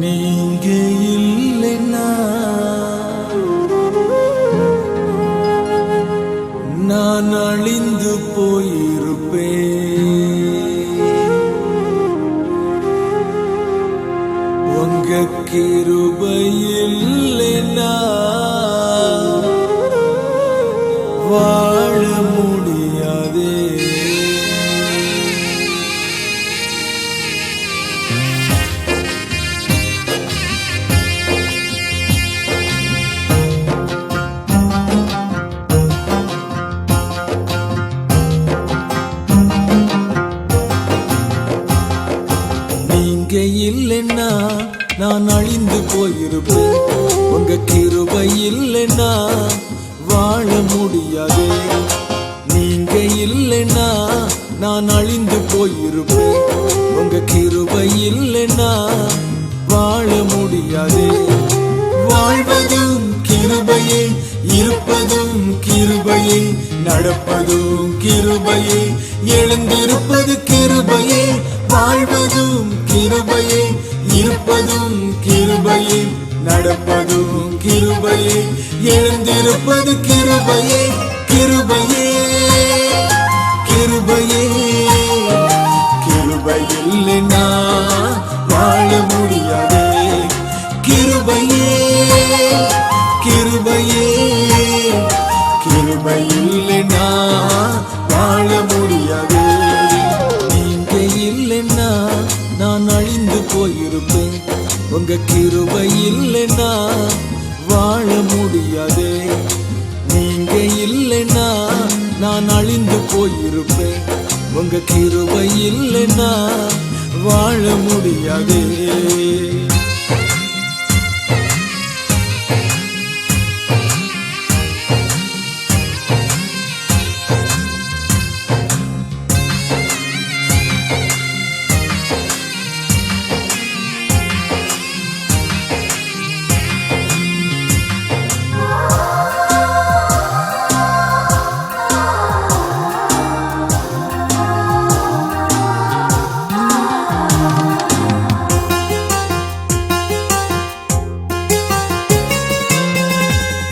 நீங்க இல்லைன்னா நான் அழிந்து போயிருப்பேன். உங்க கிருபை இல்லைன்னா வாழ முடியாதே. நீங்க இல்லைன்னா நான் அழிந்து போயிருப்பேன். உங்க கிருபை இல்லைன்னா வாழ முடியாதே. நீங்க இல்லைன்னா நான் அழிந்து போயிருப்பேன். உங்க கிருபை இல்லைன்னா வாழ முடியாதே. வாழ்வதும் கிருபையே, இருப்பதும் கிருபையே, நடப்பதும் கிருபையே, எழுந்திருப்பது கிருபையே. வாழ்வதும் கிருபையே, இருப்பதும் கிருபையே, நடப்பதும் கிருபையே, எழுந்திருப்பது கிருபையே. கிருபையே கிருபையே கிருபை இல்லைன்னா வாழ முடியாதே. கிருபையே கிருபையே கிருபை இல்லைன்னா வாழ முடியாதே. நீங்க இல்லைன்னா நான் அழிந்து போயிருப்பேன். உங்க கிருபை இல்லைன்னா வாழ முடியாதே. நீங்க இல்லைன்னா நான் அழிந்து போயிருப்பேன். உங்க கிருபை இல்லைன்னா வாழ முடியாதே.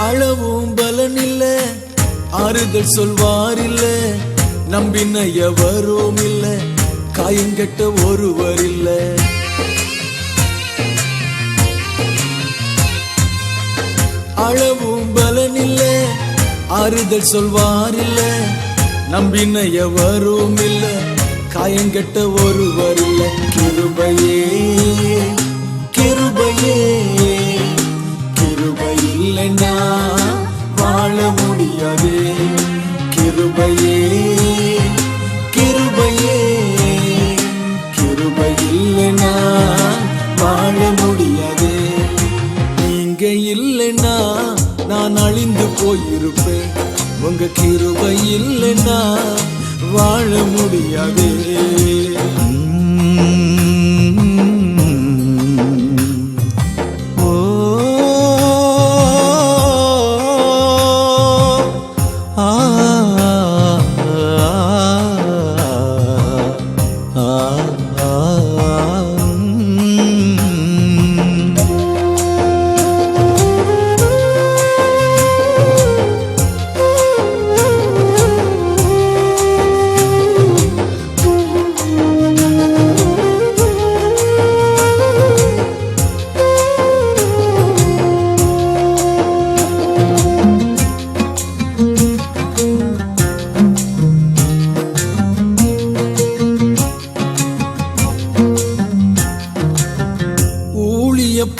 அளவும் பலன் இல்ல, ஆறுதல் சொல்வார் இல்ல, நம்பின எவரும் இல்ல, காயங்கட்ட ஒருவர் இல்ல. அளவும் பலன் இல்ல, ஆறுதல் சொல்வார் இல்ல, நம்பின எவரும் இல்ல, காயங்கட்ட ஒருவர் இல்ல. கிருபையே கிருபையே கிருபை இல்லைன்னா வாழ முடியாதே. கிருபையே கிருபையே கிருபை இல்லைன்னா வாழ முடியாதே. நீங்க இல்லைன்னா நான் அழிந்து போயிருப்பேன். உங்க கிருபை இல்லைன்னா வாழ முடியாதே.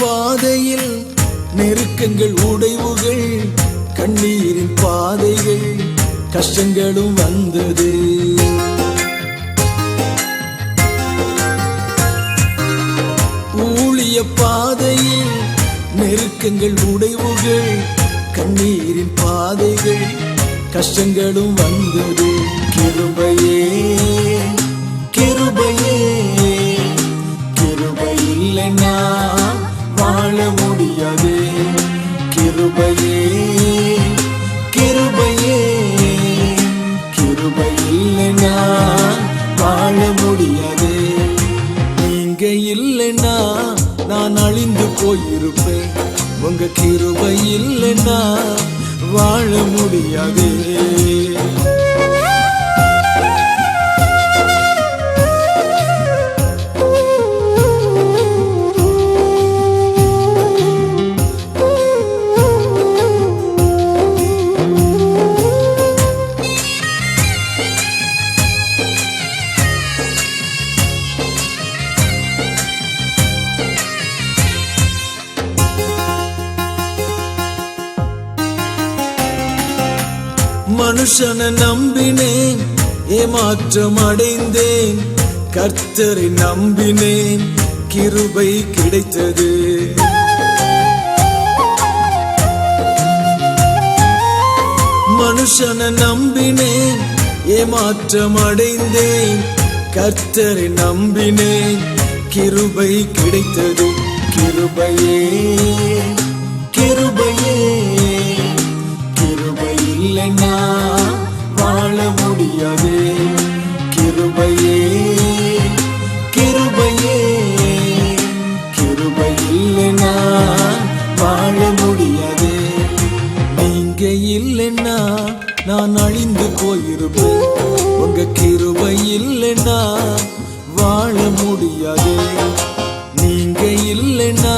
பாதையில் நெருக்கங்கள், உடைவுகள், கண்ணீரின் பாதைகள், கஷ்டங்களும் வந்தது. ஊழிய பாதையில் நெருக்கங்கள், உடைவுகள், கண்ணீரின் பாதைகள், கஷ்டங்களும் வந்தது. கிருபையே கிருபையே கிருபை இல்லைன்னா வாழ முடியாதே. கிருபையே கிருபையே கிருபை இல்லைன்னா வாழ முடியாதே. நீங்க இல்லைன்னா நான் அழிந்து போயிருப்பேன். உங்க கிருபை இல்லைன்னா வாழ முடியாதே. மனுஷனை நம்பினேன், ஏமாற்றம் அடைந்தேன். கர்த்தரை நம்பினேன், கிருபை கிடைத்தது. மனுஷனை நம்பினேன், ஏமாற்றம் அடைந்தேன். கர்த்தரை நம்பினேன், கிருபை கிடைத்தது. கிருபையே கிருபையே கிருபை இல்லைன்னா வாழ முடியாதே. கிருபையே கிருபையே கிருபை இல்லைன்னா வாழ முடியாதே. நீங்க இல்லைன்னா நான் அழிந்து போயிருப்பேன். உங்க கிருபை இல்லைன்னா வாழ முடியாதே. நீங்க இல்லைன்னா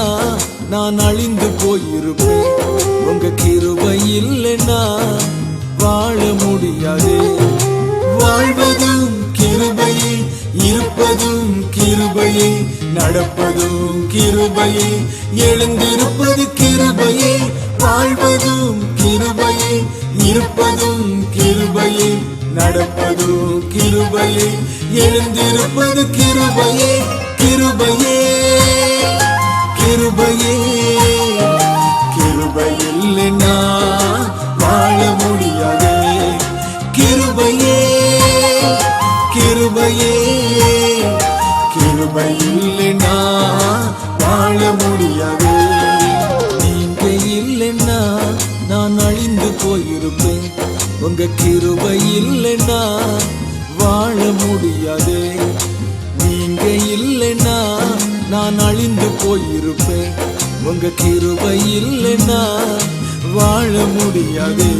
நான் அழிந்து போயிருப்பேன். உங்க கிருபை இல்லைன்னா வாழ முடியாதே. வாழ்வதும் கிருபையே, இருப்பதும் கிருபையே, நடப்பதும் கிருபையே, எழுந்திருப்பது கிருபையே. வாழ்வதும் கிருபையே, இருப்பதும் கிருபையே, நடப்பதும் கிருபையே, எழுந்திருப்பது கிருபையே. கிருபையே கிருபையே கிருபை இல்லைன்னா வாழ முடியாதே. கிருபையே கிருபையே கிருபை இல்லைன்னா வாழ முடியாதே. நீங்க இல்லைன்னா நான் அழிந்து போயிருப்பேன். உங்க கிருபை இல்லைன்னா வாழ முடியாதே. நீங்க இல்லைன்னா நான் அழிந்து போயிருப்பேன். உங்க கிருபை இல்லைன்னா வாழ முடியாதே.